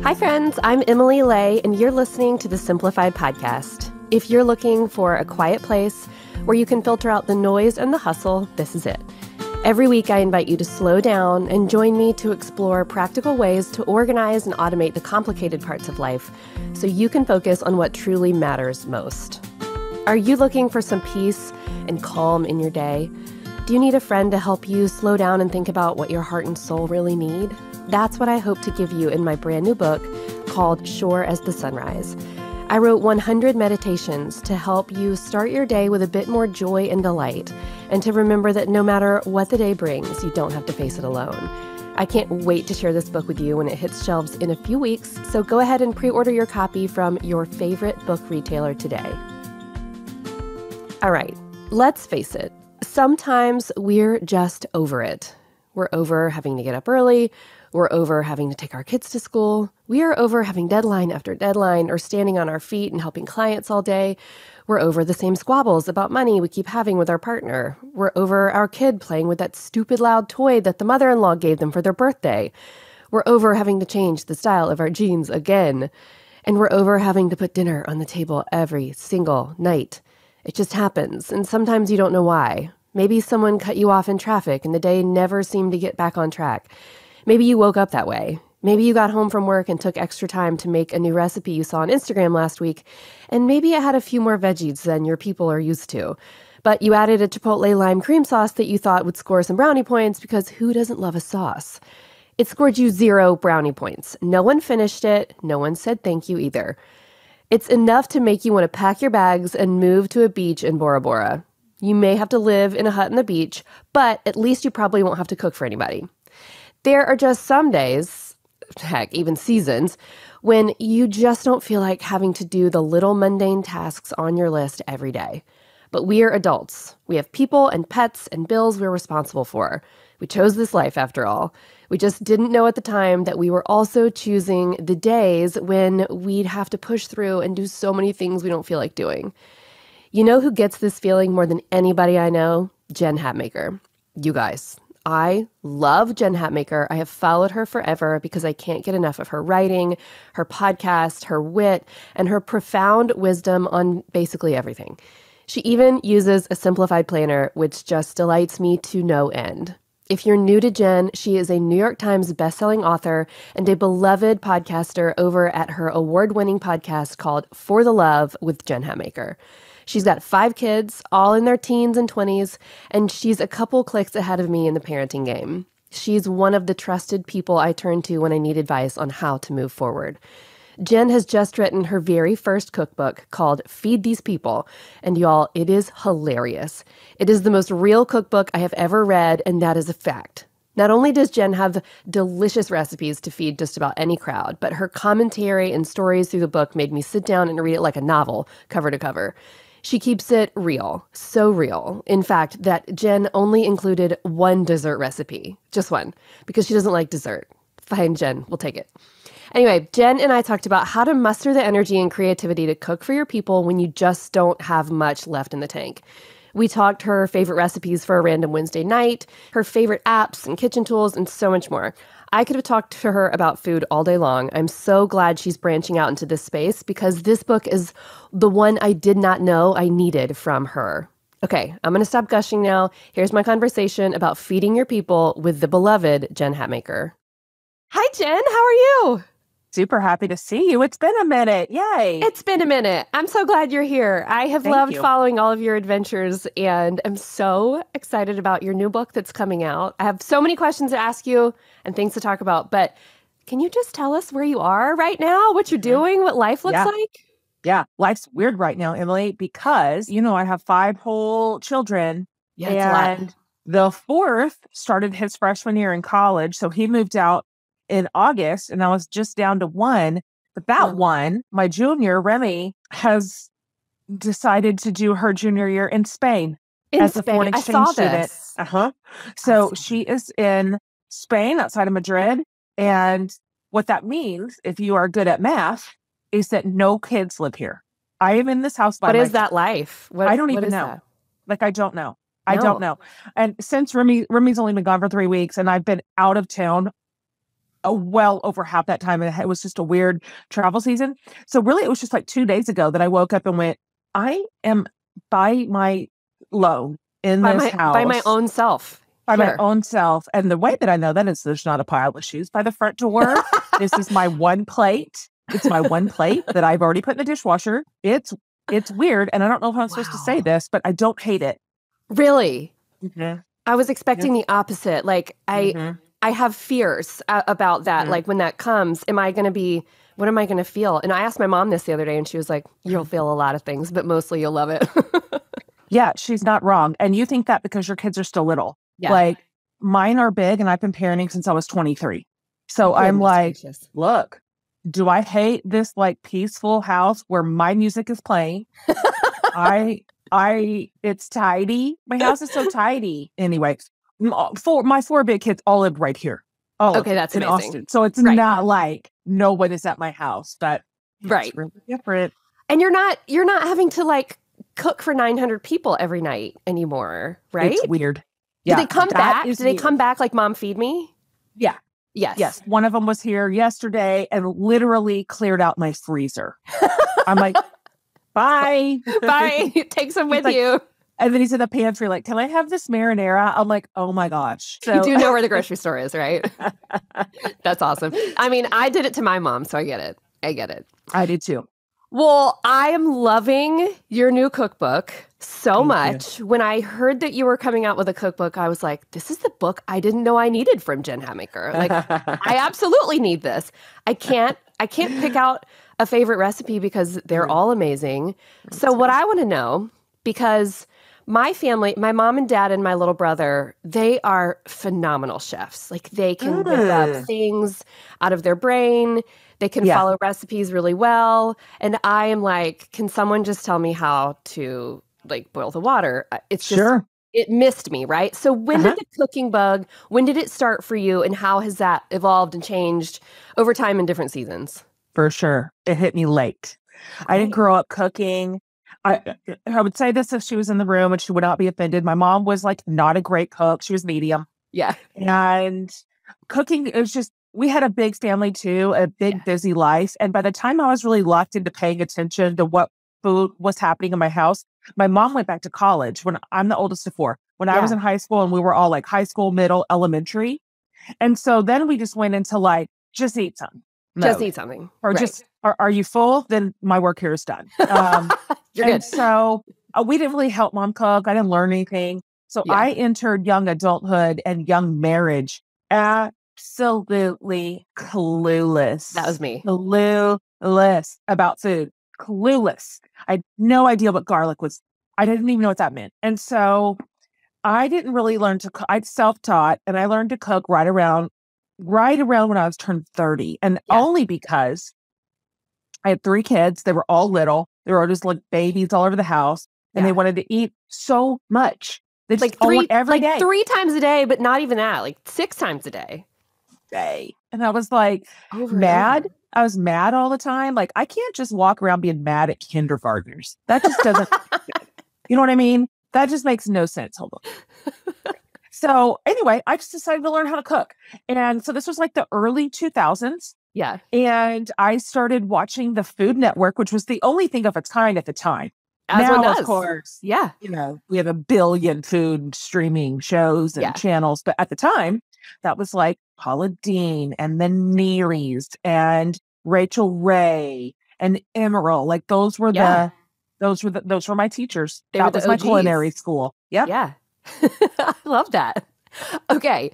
Hi, friends. I'm Emily Lay, and you're listening to the Simplified podcast. If you're looking for a quiet place where you can filter out the noise and the hustle, this is it. Every week, I invite you to slow down and join me to explore practical ways to organize and automate the complicated parts of life so you can focus on what truly matters most. Are you looking for some peace and calm in your day? Do you need a friend to help you slow down and think about what your heart and soul really need? That's what I hope to give you in my brand new book called Sure as the Sunrise. I wrote 100 meditations to help you start your day with a bit more joy and delight, and to remember that no matter what the day brings, you don't have to face it alone. I can't wait to share this book with you when it hits shelves in a few weeks, so go ahead and pre-order your copy from your favorite book retailer today. All right, let's face it. Sometimes we're just over it. We're over having to get up early. We're over having to take our kids to school. We are over having deadline after deadline or standing on our feet and helping clients all day. We're over the same squabbles about money we keep having with our partner. We're over our kid playing with that stupid loud toy that the mother-in-law gave them for their birthday. We're over having to change the style of our jeans again. And we're over having to put dinner on the table every single night. It just happens, and sometimes you don't know why. Maybe someone cut you off in traffic and the day never seemed to get back on track. Maybe you woke up that way. Maybe you got home from work and took extra time to make a new recipe you saw on Instagram last week, and maybe it had a few more veggies than your people are used to. But you added a Chipotle lime cream sauce that you thought would score some brownie points because who doesn't love a sauce? It scored you 0 brownie points. No one finished it. No one said thank you either. It's enough to make you want to pack your bags and move to a beach in Bora Bora. You may have to live in a hut on the beach, but at least you probably won't have to cook for anybody. There are just some days, heck, even seasons, when you just don't feel like having to do the little mundane tasks on your list every day. But we are adults. We have people and pets and bills we're responsible for. We chose this life, after all. We just didn't know at the time that we were also choosing the days when we'd have to push through and do so many things we don't feel like doing. You know who gets this feeling more than anybody I know? Jen Hatmaker. You guys. I love Jen Hatmaker. I have followed her forever because I can't get enough of her writing, her podcast, her wit, and her profound wisdom on basically everything. She even uses a simplified planner, which just delights me to no end. If you're new to Jen, she is a New York Times bestselling author and a beloved podcaster over at her award-winning podcast called For the Love with Jen Hatmaker. She's got 5 kids, all in their teens and 20s, and she's a couple clicks ahead of me in the parenting game. She's one of the trusted people I turn to when I need advice on how to move forward. Jen has just written her very first cookbook called Feed These People, and y'all, it is hilarious. It is the most real cookbook I have ever read, and that is a fact. Not only does Jen have delicious recipes to feed just about any crowd, but her commentary and stories through the book made me sit down and read it like a novel, cover to cover. She keeps it real, so real, in fact, that Jen only included 1 dessert recipe, just 1, because she doesn't like dessert. Fine, Jen, we'll take it. Anyway, Jen and I talked about how to muster the energy and creativity to cook for your people when you just don't have much left in the tank. We talked her favorite recipes for a random Wednesday night, her favorite apps and kitchen tools, and so much more. I could have talked to her about food all day long. I'm so glad she's branching out into this space because this book is the one I did not know I needed from her. Okay, I'm going to stop gushing now. Here's my conversation about feeding your people with the beloved Jen Hatmaker. Hi, Jen. How are you? Super happy to see you. It's been a minute. Yay. It's been a minute. I'm so glad you're here. I have loved following all of your adventures, and I'm so excited about your new book that's coming out. I have so many questions to ask you and things to talk about, but can you just tell us where you are right now, what you're doing, what life looks like? Yeah, life's weird right now, Emily, because, I have 5 whole children. Yeah, it's a lot. And the 4th started his freshman year in college, so he moved out in August, and I was just down to 1. But that one, my junior, Remy, has decided to do her junior year in Spain as a foreign exchange student. So she is in Spain, outside of Madrid. And what that means, if you are good at math, is that no kids live here. I am in this house by myself. What is that life? I don't even know. I don't know. I don't know. And since Remy's only been gone for 3 weeks, and I've been out of town well over half that time. And it was just a weird travel season. So really, it was just like 2 days ago that I woke up and went, I am by my loan in this house. By my own self. By my own self. And the way that I know that is there's not a pile of shoes by the front door. This is my one plate. It's my one plate that I've already put in the dishwasher. It's weird. And I don't know if I'm supposed to say this, but I don't hate it. Really? Mm-hmm. I was expecting the opposite. Like I have fears about that. Like when that comes, what am I going to feel? And I asked my mom this the other day and she was like, you'll feel a lot of things, but mostly you'll love it. Yeah, she's not wrong. And you think that because your kids are still little. Yeah. Like mine are big and I've been parenting since I was 23. So I'm like, look, do I hate this like peaceful house where my music is playing? It's tidy. My house is so tidy. Anyway, my 4 big kids all live right here. Okay, that's in amazing. Austin. So it's not like no one is at my house, but it's really different. And you're not having to like cook for 900 people every night anymore, right? It's weird. Yeah. Did they come back? Did they come back like Mom Feed Me? Yeah. Yes. One of them was here yesterday and literally cleared out my freezer. I'm like, bye. Bye. Take some with you. And then he's in the pantry like, can I have this marinara? I'm like, oh my gosh. So, you do know where the grocery store is, right? That's awesome. I mean, I did it to my mom, so I get it. I did too. Well, I am loving your new cookbook so much. When I heard that you were coming out with a cookbook, I was like, this is the book I didn't know I needed from Jen Hatmaker. Like, I absolutely need this. I can't pick out a favorite recipe because they're all amazing. So what I want to know, because my family, my mom and dad and my little brother, they are phenomenal chefs. Like they can whip up things out of their brain. They can follow recipes really well. And I am like, can someone just tell me how to like boil the water? It's just, it missed me, right? So when did the cooking bug, when did it start for you? And how has that evolved and changed over time in different seasons? For sure. It hit me late. I didn't grow up cooking. I would say this if she was in the room and she would not be offended. My mom was like not a great cook. She was medium. Yeah. And cooking, it was just, we had a big family too, a big busy life. And by the time I was really locked into paying attention to what food was happening in my house, my mom went back to college when I'm the oldest of 4. When I was in high school and we were all like high school, middle, elementary. And so then we just went into like, just eat something. Just eat something. Or just, are you full? Then my work here is done. You're good. So we didn't really help mom cook. I didn't learn anything. So I entered young adulthood and young marriage absolutely clueless. That was me. Clueless about food. Clueless. I had no idea what garlic was. I didn't even know what that meant. And so I didn't really learn to cook. I self-taught and I learned to cook right around when I was turned 30. And only because I had 3 kids. They were all little. They were all just like babies all over the house. And they wanted to eat so much. They just every day. 3 times a day, but not even that, like 6 times a day. And I was like mad. I was mad all the time. Like I can't just walk around being mad at kindergartners. That just doesn't, you know what I mean? That just makes no sense. Hold on. So anyway, I just decided to learn how to cook. And so this was like the early 2000s. Yeah. And I started watching the Food Network, which was the only thing of its kind at the time. As now, one does. Of course, yeah, we have a billion food streaming shows and channels. But at the time, that was like Paula Deen and the Nearys and Rachel Ray and Emerald. Like those were those were my teachers. That was my culinary school. Yep. Yeah. I love that. Okay.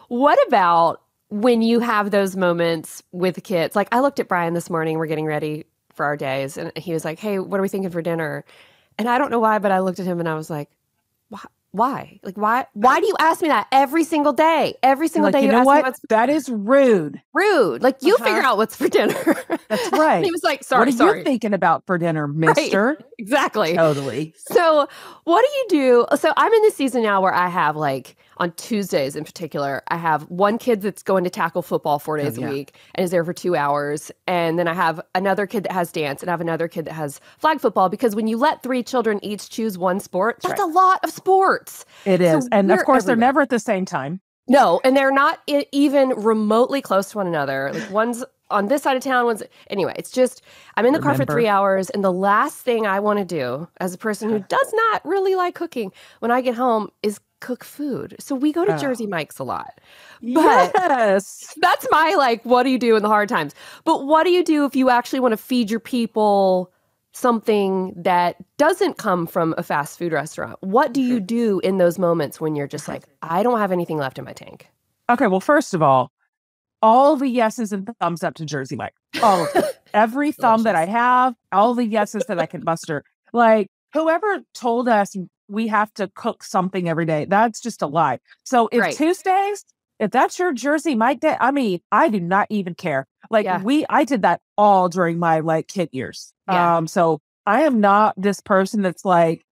What about when you have those moments with kids? Like I looked at Brian this morning, we're getting ready for our days, and he was like, hey, what are we thinking for dinner? And I don't know why, but I looked at him and I was like, why? Like, why do you ask me that every single day? Every single day you know what? That is rude. Rude. Like, you figure out what's for dinner. That's right. He was like, sorry. What are you thinking about for dinner, mister? Right. Exactly. Totally. So what do you do? So I'm in this season now where I have like, on Tuesdays in particular, I have one kid that's going to tackle football 4 days a week and is there for 2 hours. And then I have another kid that has dance and I have another kid that has flag football, because when you let 3 children each choose one sport, that's a lot of sports. It is. And of course, they're never at the same time. No, and they're not even remotely close to one another. Like one's on this side of town, anyway, it's just, I'm in the car for 3 hours, and the last thing I want to do as a person who does not really like cooking when I get home is cook food. So we go to Jersey Mike's a lot. But that's my, like, what do you do in the hard times? But what do you do if you actually want to feed your people something that doesn't come from a fast food restaurant? What do you do in those moments when you're just like, I don't have anything left in my tank? Okay, well, first of all the yeses and thumbs up to Jersey Mike. All of them. Every thumb that I have, all the yeses that I can muster. Like, whoever told us we have to cook something every day, that's just a lie. So if Tuesdays, if that's your Jersey Mike day, I mean, I do not even care. Like I did that all during my like kid years. Yeah. So I am not this person that's like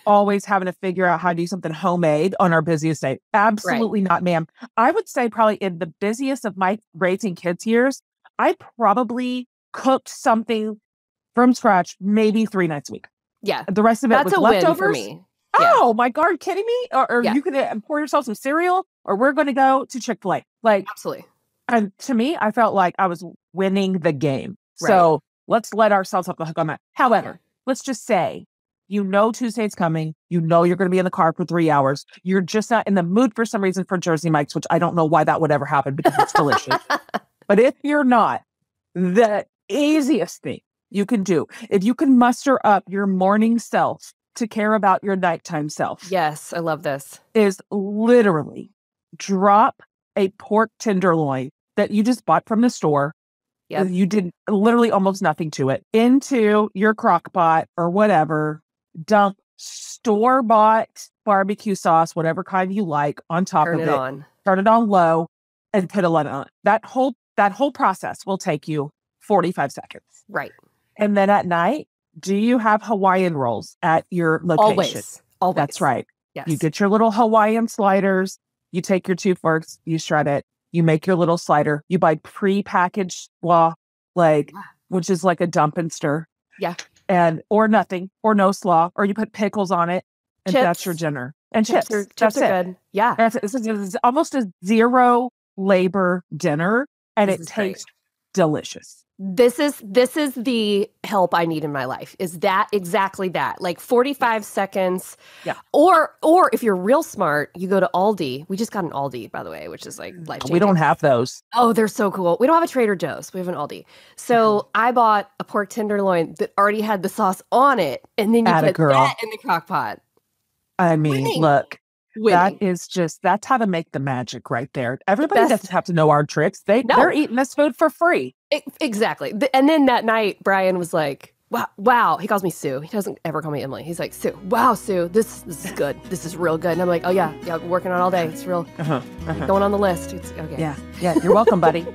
always having to figure out how to do something homemade on our busiest day. Absolutely not, ma'am. I would say probably in the busiest of my raising kids years, I probably cooked something from scratch maybe 3 nights a week. Yeah. The rest of it was leftovers. Win for me. Oh my God, are you kidding me? Or you can pour yourself some cereal, or we're going to go to Chick-fil-A. Like, absolutely. And to me, I felt like I was winning the game. So let's let ourselves off the hook on that. However, let's just say, Tuesday's coming. You're going to be in the car for 3 hours. You're just not in the mood for some reason for Jersey Mike's, which I don't know why that would ever happen because it's delicious. But if you're not, the easiest thing you can do, if you can muster up your morning self to care about your nighttime self. Yes, I love this. Is literally drop a pork tenderloin that you just bought from the store. Yep. You did literally almost nothing to it into your crock pot or whatever. Dump store-bought barbecue sauce, whatever kind you like, on top of it. Turn it on low and put a lid on it. That whole process will take you 45 seconds. Right. And then at night, do you have Hawaiian rolls at your location? Always. That's right. Yes. You get your little Hawaiian sliders. You take your 2 forks, you shred it. You make your little slider. You buy pre-packaged slaw, which is like a dump and stir. Yeah. Or nothing, or no slaw, or you put pickles on it, and chips. That's your dinner. And chips. Chips are good. Yeah. It's almost a zero labor dinner, and it tastes delicious. This is the help I need in my life. Is that exactly that? Like 45 seconds. Yeah. Or if you're real smart, you go to Aldi. We just got an Aldi, by the way, which is like life-changing. We don't have those. Oh, they're so cool. We don't have a Trader Joe's. We have an Aldi. So I bought a pork tenderloin that already had the sauce on it, and then you put that in the crock pot. I mean, look. That's how to make the magic right there. Everybody doesn't have to know our tricks. They're eating this food for free. Exactly. And then that night, Brian was like, wow. He calls me Sue. He doesn't ever call me Emily. He's like, Sue. Wow, Sue, this is good. This is real good. And I'm like, oh yeah, working on it all day. It's real. Going on the list. It's okay. Yeah. You're welcome, buddy.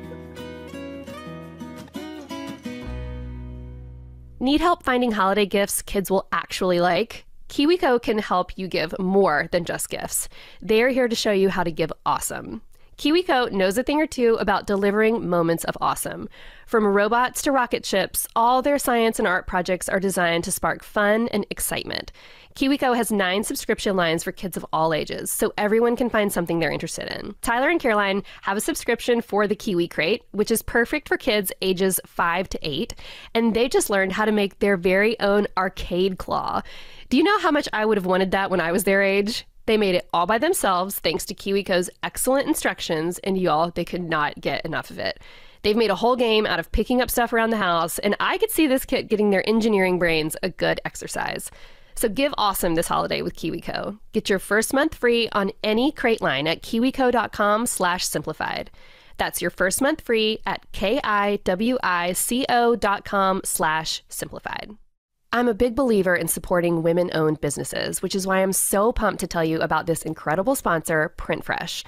Need help finding holiday gifts kids will actually like? KiwiCo can help you give more than just gifts. They are here to show you how to give awesome. KiwiCo knows a thing or two about delivering moments of awesome. From robots to rocket ships, all their science and art projects are designed to spark fun and excitement. KiwiCo has 9 subscription lines for kids of all ages, so everyone can find something they're interested in. Tyler and Caroline have a subscription for the Kiwi Crate, which is perfect for kids ages 5 to 8, and they just learned how to make their very own arcade claw. Do you know how much I would have wanted that when I was their age? They made it all by themselves thanks to KiwiCo's excellent instructions, and y'all, they could not get enough of it. They've made a whole game out of picking up stuff around the house, and I could see this kit getting their engineering brains a good exercise. So give awesome this holiday with KiwiCo. Get your first month free on any crate line at kiwico.com/simplified. That's your first month free at kiwico.com/simplified. I'm a big believer in supporting women-owned businesses, which is why I'm so pumped to tell you about this incredible sponsor, PrintFresh.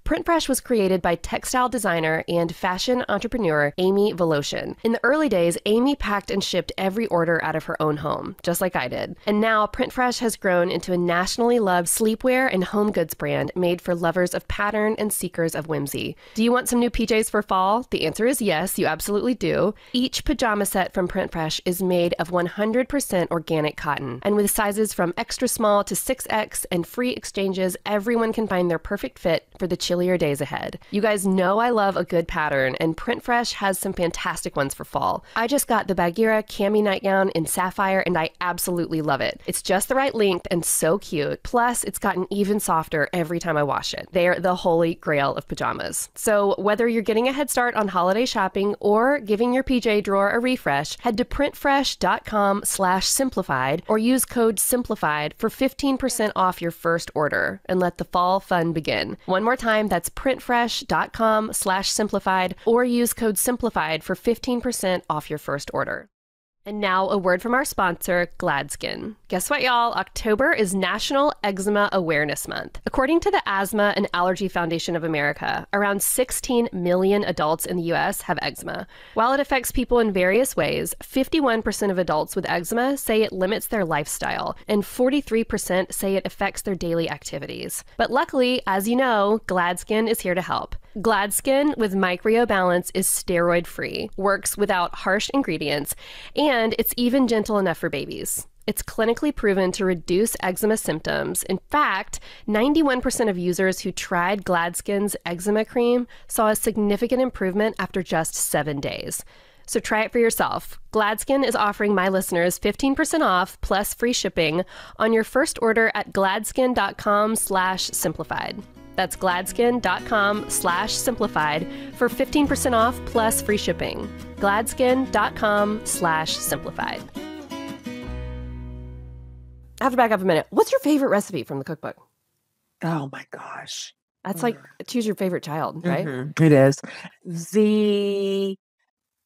PrintFresh was created by textile designer and fashion entrepreneur Amy Voloshin. In the early days, Amy packed and shipped every order out of her own home, just like I did. And now PrintFresh has grown into a nationally loved sleepwear and home goods brand made for lovers of pattern and seekers of whimsy. Do you want some new PJs for fall? The answer is yes, you absolutely do. Each pajama set from PrintFresh is made of 100% organic cotton. And with sizes from extra small to 6X and free exchanges, everyone can find their perfect fit for the chillier days ahead. You guys know I love a good pattern, and Print Fresh has some fantastic ones for fall. I just got the Bagheera cami nightgown in sapphire, and I absolutely love it. It's just the right length and so cute. Plus, it's gotten even softer every time I wash it. They're the holy grail of pajamas. So whether you're getting a head start on holiday shopping or giving your PJ drawer a refresh, head to printfresh.com/simplified or use code SIMPLIFIED for 15% off your first order and let the fall fun begin. One more time, that's printfresh.com/simplified or use code SIMPLIFIED for 15% off your first order. And now a word from our sponsor, Gladskin. Guess what, y'all? October is National Eczema Awareness Month. According to the Asthma and Allergy Foundation of America, around 16 million adults in the U.S. have eczema. While it affects people in various ways, 51% of adults with eczema say it limits their lifestyle, and 43% say it affects their daily activities. But luckily, as you know, Gladskin is here to help. Gladskin with Micro Balance is steroid-free, works without harsh ingredients, and it's even gentle enough for babies. It's clinically proven to reduce eczema symptoms. In fact, 91% of users who tried Gladskin's eczema cream saw a significant improvement after just 7 days. So try it for yourself. Gladskin is offering my listeners 15% off plus free shipping on your first order at gladskin.com/simplified. That's gladskin.com/simplified for 15% off plus free shipping. gladskin.com/simplified. I have to back up a minute. What's your favorite recipe from the cookbook? Oh my gosh. That's like choose your favorite child, right? Mm-hmm. It is. The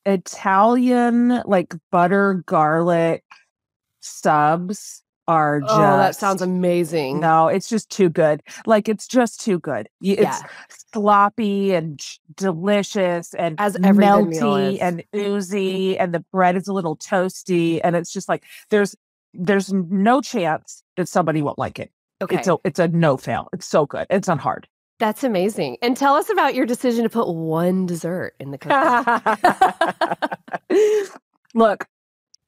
Italian like butter garlic subs are just... Oh, that sounds amazing. No, it's just too good. Like, it's just too good. It's sloppy and delicious and as every melty and oozy, and the bread is a little toasty, and it's just like there's no chance that somebody won't like it. Okay. It's a no fail. It's so good. It's not hard. That's amazing. And tell us about your decision to put one dessert in the cookbook. Look,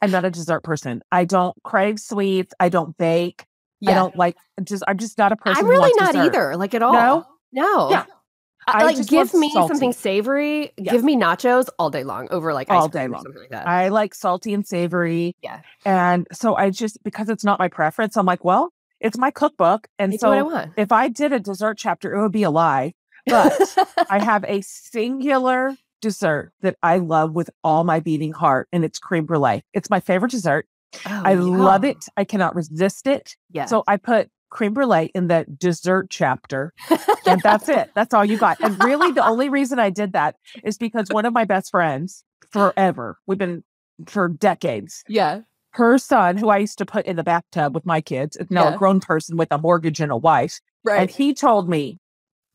I'm not a dessert person. I don't crave sweets. I don't bake. Yeah. I don't like I'm just not a person. I'm really who not dessert. Either, like at all. No. Yeah. Like give me something savory. Yeah. Give me nachos all day long over like all ice cream day or long. Something like that. I like salty and savory. Yeah. And so because it's not my preference, I'm like, well, it's my cookbook. And It's so what I want. If I did a dessert chapter, it would be a lie. But I have a singular dessert that I love with all my beating heart, and it's creme brulee. It's my favorite dessert. Oh, I love it. I cannot resist it. Yeah. So I put creme brulee in the dessert chapter, and that's it. That's all you got. And really, the only reason I did that is because one of my best friends forever, we've been for decades. Yeah. Her son, who I used to put in the bathtub with my kids, is now a grown person with a mortgage and a wife. Right. And he told me,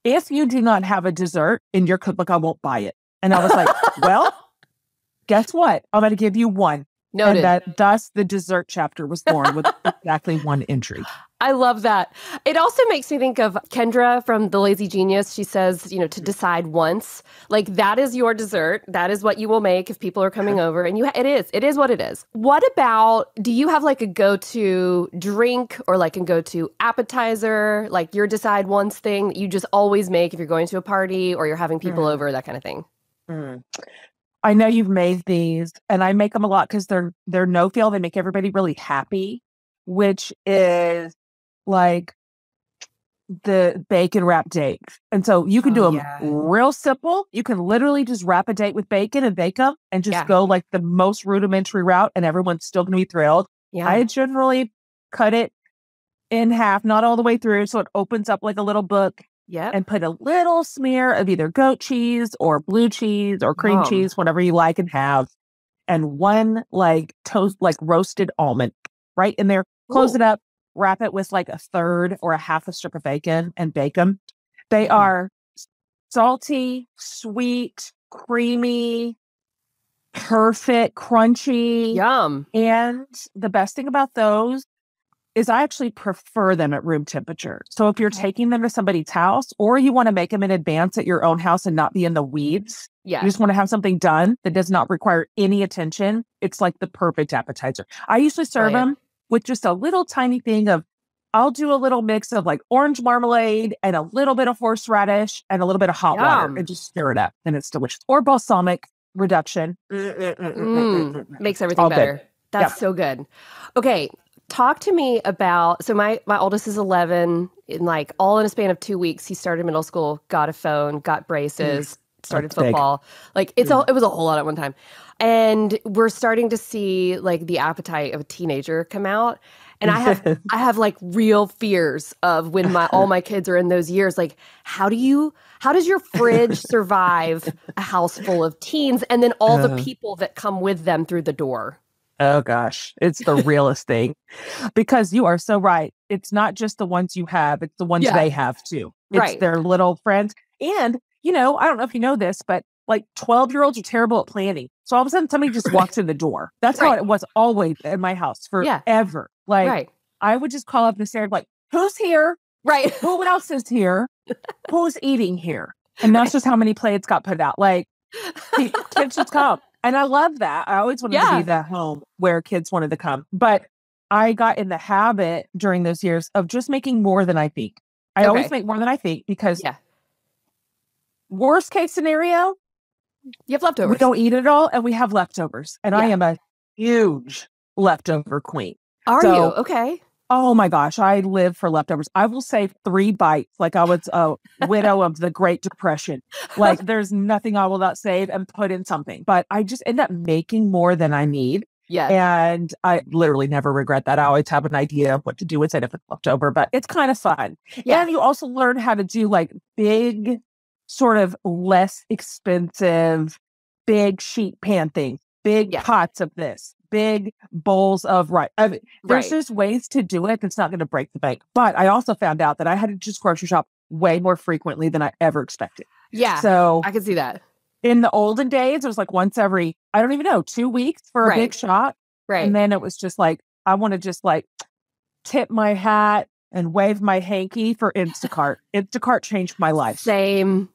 if you do not have a dessert in your cookbook, I won't buy it. And I was like, well, guess what? I'm going to give you one. Noted. And thus the dessert chapter was born with exactly one entry. I love that. It also makes me think of Kendra from The Lazy Genius. She says, to decide once, like that is your dessert. That is what you will make if people are coming over. And it is what it is. What about, do you have like a go-to drink or like a go-to appetizer, like your decide once thing that you just always make if you're going to a party or you're having people over, that kind of thing? I know you've made these, and I make them a lot because they're no-fail. They make everybody really happy, which is like the bacon wrap date. And so you can do them real simple. You can literally just wrap a date with bacon and bake them and just go like the most rudimentary route, and everyone's still going to be thrilled. Yeah. I generally cut it in half, not all the way through, so it opens up like a little book. Yeah. And put a little smear of either goat cheese or blue cheese or cream cheese, whatever you like and have. And one like toast, like roasted almond right in there. Close it up, wrap it with like a third or a half a strip of bacon and bake them. They are salty, sweet, creamy, perfect, crunchy. Yum. And the best thing about those is I actually prefer them at room temperature. So if you're taking them to somebody's house or you want to make them in advance at your own house and not be in the weeds, you just want to have something done that does not require any attention, it's like the perfect appetizer. I usually serve them with just a little tiny thing of I'll do a little mix of like orange marmalade and a little bit of horseradish and a little bit of hot water and just stir it up. And it's delicious. Or balsamic reduction. Makes everything better. Good. That's so good. Okay. Talk to me about, so my oldest is 11, in like all in a span of 2 weeks, he started middle school, got a phone, got braces, started football. Big. Like it was a whole lot at one time. And we're starting to see like the appetite of a teenager come out. And I have like real fears of when all my kids are in those years. Like, how does your fridge survive a house full of teens and then all the people that come with them through the door? Oh gosh, it's the realest thing, because you are so right. It's not just the ones you have, it's the ones they have too. It's their little friends. And, I don't know if you know this, but like 12-year-olds are terrible at planning. So all of a sudden somebody just walks in the door. That's how it was always in my house forever. Like I would just call up and say like, who's here? Right. Who else is here? Who's eating here? And that's just how many plates got put out. Like kids just come. And I love that. I always wanted to be the home where kids wanted to come. But I got in the habit during those years of just making more than I think. I always make more than I think because worst case scenario, you have leftovers. We don't eat it all and we have leftovers. And I am a huge leftover queen. Are you? Okay. Oh my gosh, I live for leftovers. I will save 3 bites like I was a widow of the Great Depression. Like there's nothing I will not save and put in something. But I just end up making more than I need. Yeah. And I literally never regret that. I always have an idea of what to do with it if it's left over, but it's kind of fun. Yeah. And you also learn how to do like big, sort of less expensive, big sheet pan things, big pots of this. Big bowls of rice. I mean, there's just ways to do it that's not going to break the bank. But I also found out that I had to just grocery shop way more frequently than I ever expected. Yeah. So I can see that. In the olden days, it was like once every, 2 weeks for a big shot. Right. And then it was just like, I want to just like tip my hat and wave my hanky for Instacart. Instacart changed my life. Same.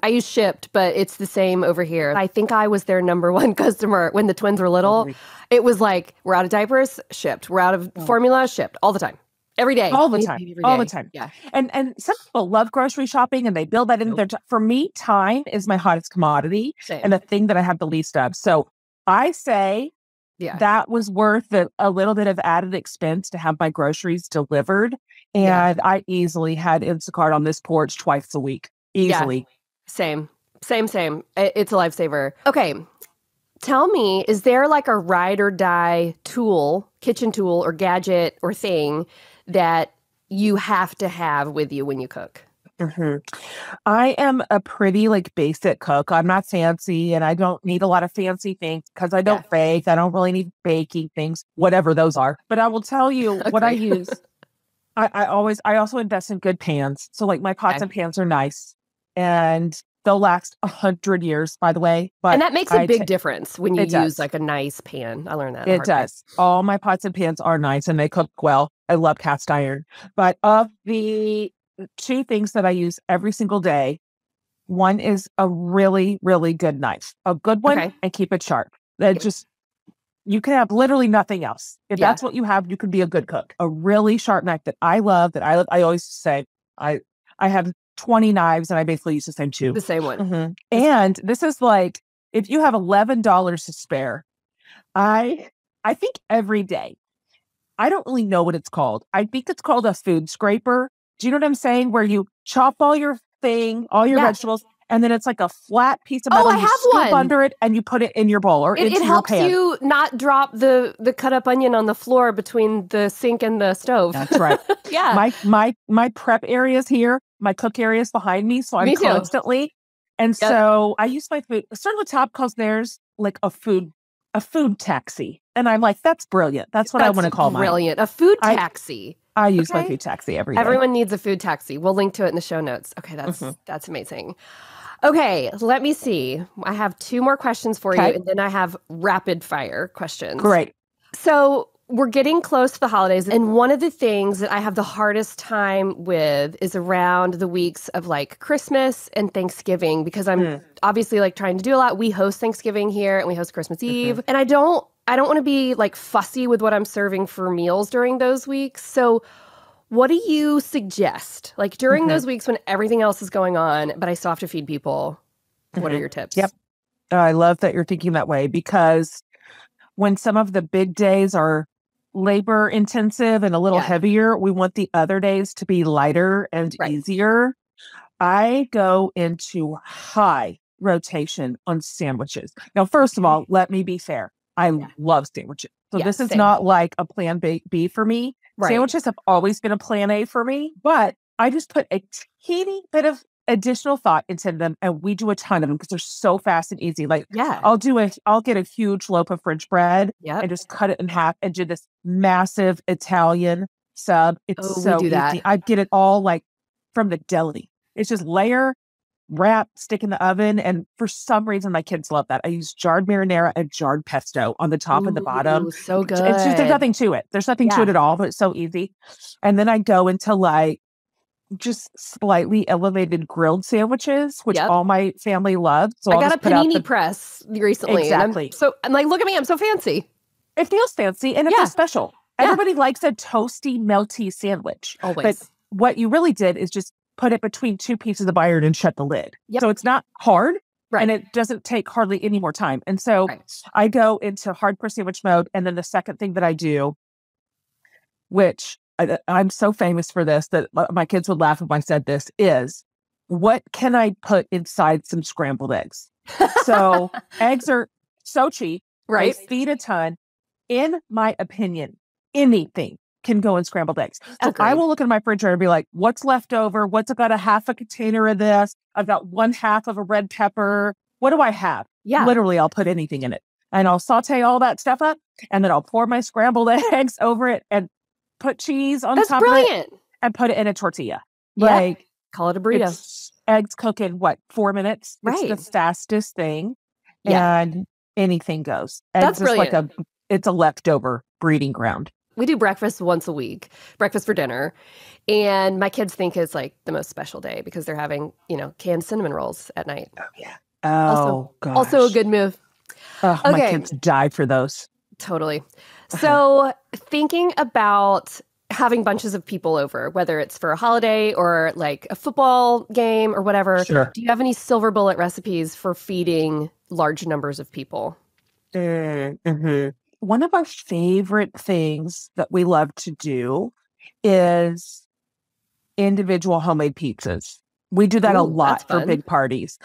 I use Shipt, but it's the same over here. I think I was their number one customer when the twins were little. It was like, we're out of diapers, Shipt. We're out of formula, Shipt. All the time. Every day. All the time. Yeah. And some people love grocery shopping and they build that in their time. For me, time is my hottest commodity and the thing that I have the least of. So I say that was worth a little bit of added expense to have my groceries delivered. And I easily had Instacart on this porch twice a week. Easily. Yeah. Same. It's a lifesaver. Okay. Tell me, is there like a ride or die tool, kitchen tool or gadget or thing that you have to have with you when you cook? I am a pretty like basic cook. I'm not fancy and I don't need a lot of fancy things because I don't bake. I don't really need baking things, whatever those are. But I will tell you what I use. I also invest in good pans. So like my pots and pans are nice. And they'll last 100 years, by the way. And that makes a big difference when you use like a nice pan. I learned that. It does. All my pots and pans are nice and they cook well. I love cast iron. But of the 2 things that I use every single day, one is a really, really good knife. A good one and keep it sharp. You can have literally nothing else. If that's what you have, you can be a good cook. A really sharp knife that I love, I always say, I have 20 knives and I basically use the same 2. The same one. And this is like, if you have $11 to spare, I think every day, I don't really know what it's called. I think it's called a food scraper. Do you know what I'm saying? Where you chop all your vegetables, and then it's like a flat piece of metal. I have scoop under it and you put it in your bowl or into your pan. It helps you not drop the cut up onion on the floor between the sink and the stove. That's right. My prep areas here, my cook areas behind me. So I'm constantly. And so I use my food. Certainly Top calls theirs like a food taxi. And I'm like, that's brilliant. That's what I want to call mine. Brilliant. A food taxi. I use my food taxi every day. Everyone needs a food taxi. We'll link to it in the show notes. Okay, that's amazing. Okay, let me see. I have 2 more questions for you, and then I have rapid fire questions. Great. So we're getting close to the holidays, and one of the things that I have the hardest time with is around the weeks of like Christmas and Thanksgiving, because I'm obviously like trying to do a lot. We host Thanksgiving here and we host Christmas Eve, and I don't want to be like fussy with what I'm serving for meals during those weeks. So What do you suggest? Like during those weeks when everything else is going on, but I still have to feed people, what are your tips? Yep. I love that you're thinking that way, because when some of the big days are labor intensive and a little heavier, we want the other days to be lighter and easier. I go into high rotation on sandwiches. Now, first of all, let me be fair. I love sandwiches. So this is not like a plan B for me. Sandwiches have always been a plan A for me, but I just put a teeny bit of additional thought into them, and we do a ton of them because they're so fast and easy. Like I'll get a huge loaf of French bread and just cut it in half and do this massive Italian sub. It's so easy. I get it all like from the deli. It's just layer, wrap, stick in the oven. And for some reason, my kids love that. I use jarred marinara and jarred pesto on the top and the bottom. So good. It's just, there's nothing to it. There's nothing to it at all, but it's so easy. And then I go into like just slightly elevated grilled sandwiches, which all my family loves. So I got a panini press recently. Exactly. And I'm like, look at me, I'm so fancy. It feels fancy and it feels special. Everybody likes a toasty, melty sandwich. Always. But what you really did is just put it between two pieces of iron and shut the lid. So it's not hard and it doesn't take hardly any more time. And so I go into hardcore sandwich mode. And then the second thing that I do, which I'm so famous for this that my kids would laugh if I said this, is what can I put inside some scrambled eggs? So eggs are so cheap. They feed a ton. In my opinion, anything can go in scrambled eggs. So I will look at my refrigerator and be like, what's left over? What's got a half a container of this? I've got 1/2 of a red pepper. What do I have? Literally, I'll put anything in it. And I'll saute all that stuff up. And then I'll pour my scrambled eggs over it and put cheese on top of it and put it in a tortilla. Like, call it a burrito. Eggs cook in 4 minutes? It's the fastest thing. And anything goes. Eggs is like it's a leftover breeding ground. We do breakfast once a week, breakfast for dinner. And my kids think it's like the most special day because they're having, canned cinnamon rolls at night. Oh, yeah. Oh, gosh. Also a good move. Oh, my kids die for those. Totally. So thinking about having bunches of people over, whether it's for a holiday or like a football game or whatever, do you have any silver bullet recipes for feeding large numbers of people? One of our favorite things that we love to do is individual homemade pizzas. We do that a lot for big parties.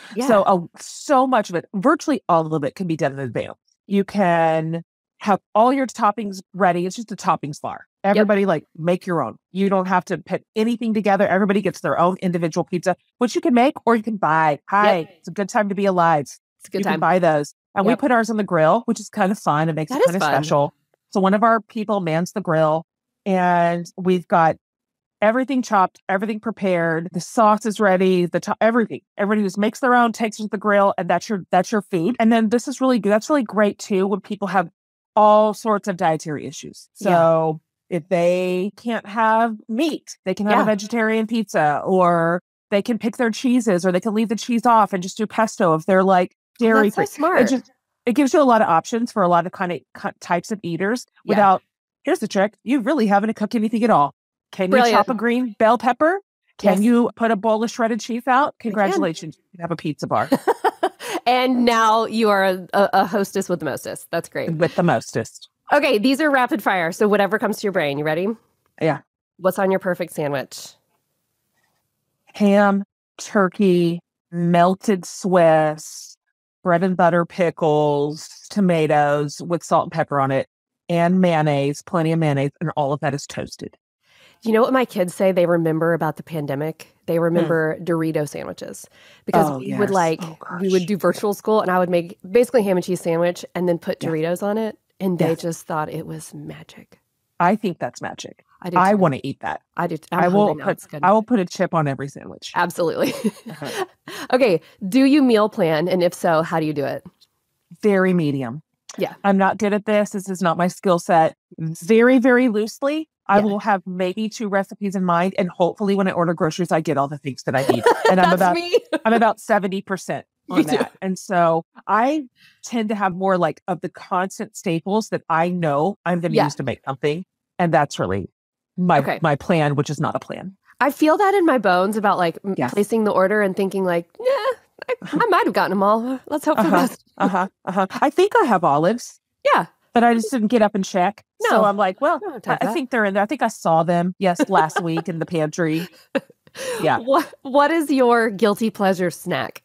So much of it, virtually all of it, can be done in advance. You can have all your toppings ready. It's just a toppings bar. Everybody make your own. You don't have to put anything together. Everybody gets their own individual pizza, which you can make or you can buy. It's a good time to be alive. It's a good time. You can buy those. And we put ours on the grill, which is kind of fun. It makes it kind of special. So one of our people mans the grill and we've got everything chopped, everything prepared. The sauce is ready, everything. Everybody just makes their own, takes it to the grill, and that's your food. And then this is really good. That's really great too when people have all sorts of dietary issues. So if they can't have meat, they can have a vegetarian pizza, or they can pick their cheeses, or they can leave the cheese off and just do pesto if they're like dairy free. So smart. It gives you a lot of options for a lot of types of eaters without, here's the trick, you really haven't cooked anything at all. Can you chop a green bell pepper? Can you put a bowl of shredded cheese out? Congratulations, you have a pizza bar. And now you are a hostess with the mostest. That's great. With the mostest. Okay, these are rapid fire. So whatever comes to your brain. You ready? Yeah. What's on your perfect sandwich? Ham, turkey, melted Swiss, bread and butter pickles, tomatoes with salt and pepper on it, and mayonnaise, plenty of mayonnaise, and all of that is toasted. You know what my kids say they remember about the pandemic? They remember Dorito sandwiches because we would do virtual school and I would make basically ham and cheese sandwich and then put Doritos on it. And they just thought it was magic. I think that's magic. I do. I want to eat that. I do. I will put a chip on every sandwich. Absolutely. Okay. Do you meal plan? And if so, how do you do it? Very medium. Yeah. I'm not good at this. This is not my skill set. Very, very loosely. I will have maybe 2 recipes in mind. And hopefully when I order groceries, I get all the things that I need. And I'm about 70% on that. And so I tend to have more of the constant staples that I know I'm going to use to make something. And that's really my plan, which is not a plan. I feel that in my bones about like Yes. placing the order and thinking like, yeah, I might have gotten them all. Let's hope for the best. I think I have olives. Yeah. But I just didn't get up and check. No. So I'm like, well, don't have time for I that. think they're in there. I think I saw them, last week in the pantry. Yeah. What is your guilty pleasure snack?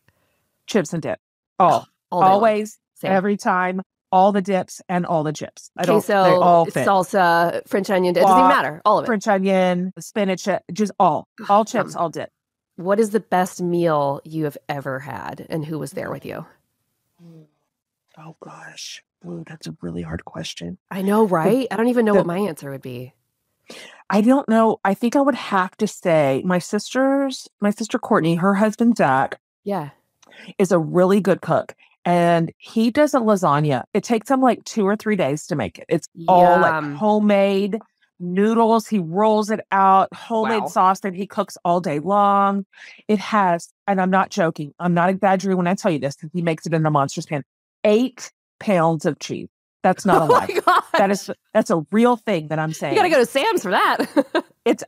Chips and dip. All day long. always, Same. every time, all the dips and all the chips. Queso, they all fit. salsa, French onion. It doesn't even matter. All of it. French onion, spinach, just all chips, all dip. What is the best meal you have ever had, and who was there with you? Oh gosh. Ooh, that's a really hard question. I know, right? I don't even know what my answer would be. I don't know. I think I would have to say my sister Courtney, her husband Zach, Yeah. is a really good cook. And he does a lasagna. It takes him like 2 or 3 days to make it. It's all like homemade noodles. He rolls it out, homemade sauce that he cooks all day long. It has, and I'm not joking, I'm not exaggerating when I tell you this, because he makes it in a monstrous pan, 8 pounds of cheese. That's not a lie. God. That's a real thing that I'm saying. You got to go to Sam's for that. It's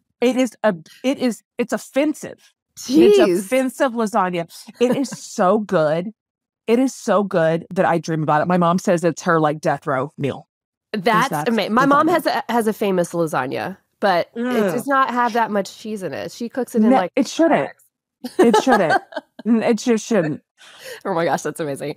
offensive. Jeez. It's offensive lasagna. It is so good. It is so good that I dream about it. My mom says it's her like death row meal. That's amazing. My mom has a famous lasagna, but it does not have that much cheese in it. She cooks it in like it shouldn't. It shouldn't. It just shouldn't. Oh my gosh, that's amazing.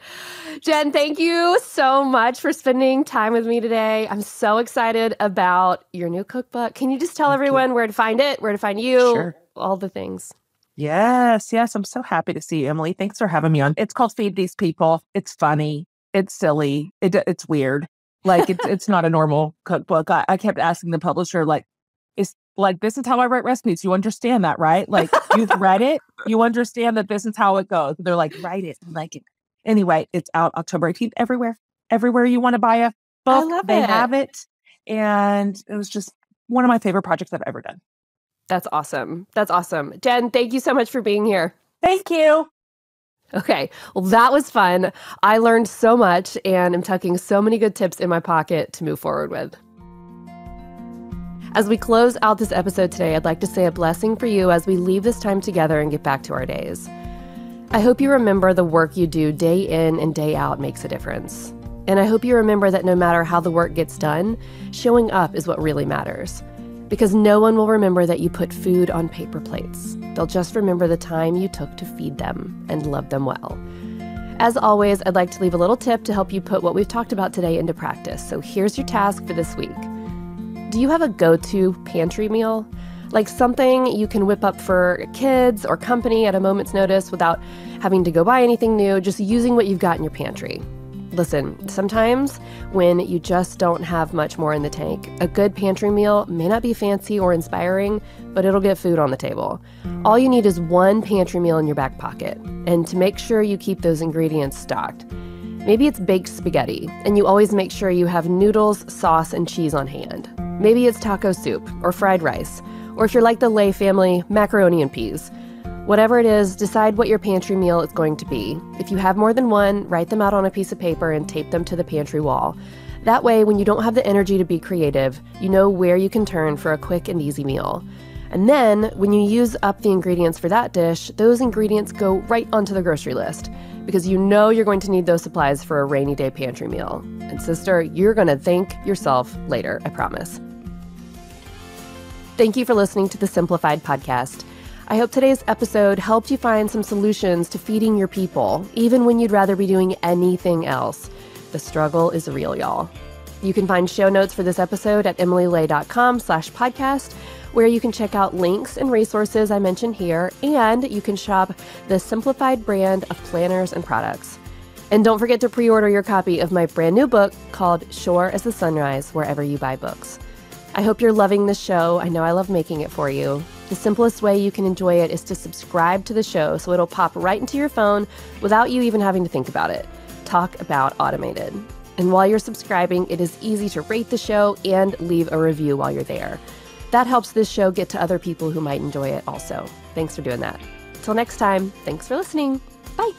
Jen, thank you so much for spending time with me today. I'm so excited about your new cookbook. Can you just tell everyone where to find it, where to find you, Sure. all the things? Yes. I'm so happy to see you, Emily. Thanks for having me on. It's called Feed These People. It's funny. It's silly. It's weird. Like it's not a normal cookbook. I kept asking the publisher, like, it's like, this is how I write recipes. You understand that, right? Like, you've read it. You understand that this is how it goes. They're like, write it. I'm like, anyway, it's out October 18th everywhere you want to buy a book. I love they it. have it. And it was just one of my favorite projects I've ever done. That's awesome. That's awesome. Jen, thank you so much for being here. Thank you. Okay. Well, that was fun. I learned so much and I'm tucking so many good tips in my pocket to move forward with. As we close out this episode today, I'd like to say a blessing for you as we leave this time together and get back to our days. I hope you remember the work you do day in and day out makes a difference. And I hope you remember that no matter how the work gets done, showing up is what really matters. Because no one will remember that you put food on paper plates. They'll just remember the time you took to feed them and love them well. As always, I'd like to leave a little tip to help you put what we've talked about today into practice. So here's your task for this week. Do you have a go-to pantry meal? Like something you can whip up for kids or company at a moment's notice without having to go buy anything new, just using what you've got in your pantry. Listen, sometimes when you just don't have much more in the tank, a good pantry meal may not be fancy or inspiring, but it'll get food on the table. All you need is one pantry meal in your back pocket, and to make sure you keep those ingredients stocked. Maybe it's baked spaghetti, and you always make sure you have noodles, sauce, and cheese on hand. Maybe it's taco soup or fried rice, or if you're like the Lay family, macaroni and peas. Whatever it is, decide what your pantry meal is going to be. If you have more than one, write them out on a piece of paper and tape them to the pantry wall. That way, when you don't have the energy to be creative, you know where you can turn for a quick and easy meal. And then, when you use up the ingredients for that dish, those ingredients go right onto the grocery list, because you know you're going to need those supplies for a rainy day pantry meal. And sister, you're going to thank yourself later, I promise. Thank you for listening to the Simplified podcast. I hope today's episode helped you find some solutions to feeding your people, even when you'd rather be doing anything else. The struggle is real, y'all. You can find show notes for this episode at emilylay.com/podcast, where you can check out links and resources I mentioned here, and you can shop the Simplified brand of planners and products. And don't forget to pre-order your copy of my brand new book called Sure as the Sunrise, wherever you buy books. I hope you're loving this show. I know I love making it for you. The simplest way you can enjoy it is to subscribe to the show so it'll pop right into your phone without you even having to think about it. Talk about automated. And while you're subscribing, it is easy to rate the show and leave a review while you're there. That helps this show get to other people who might enjoy it also. Thanks for doing that. Till next time, thanks for listening. Bye.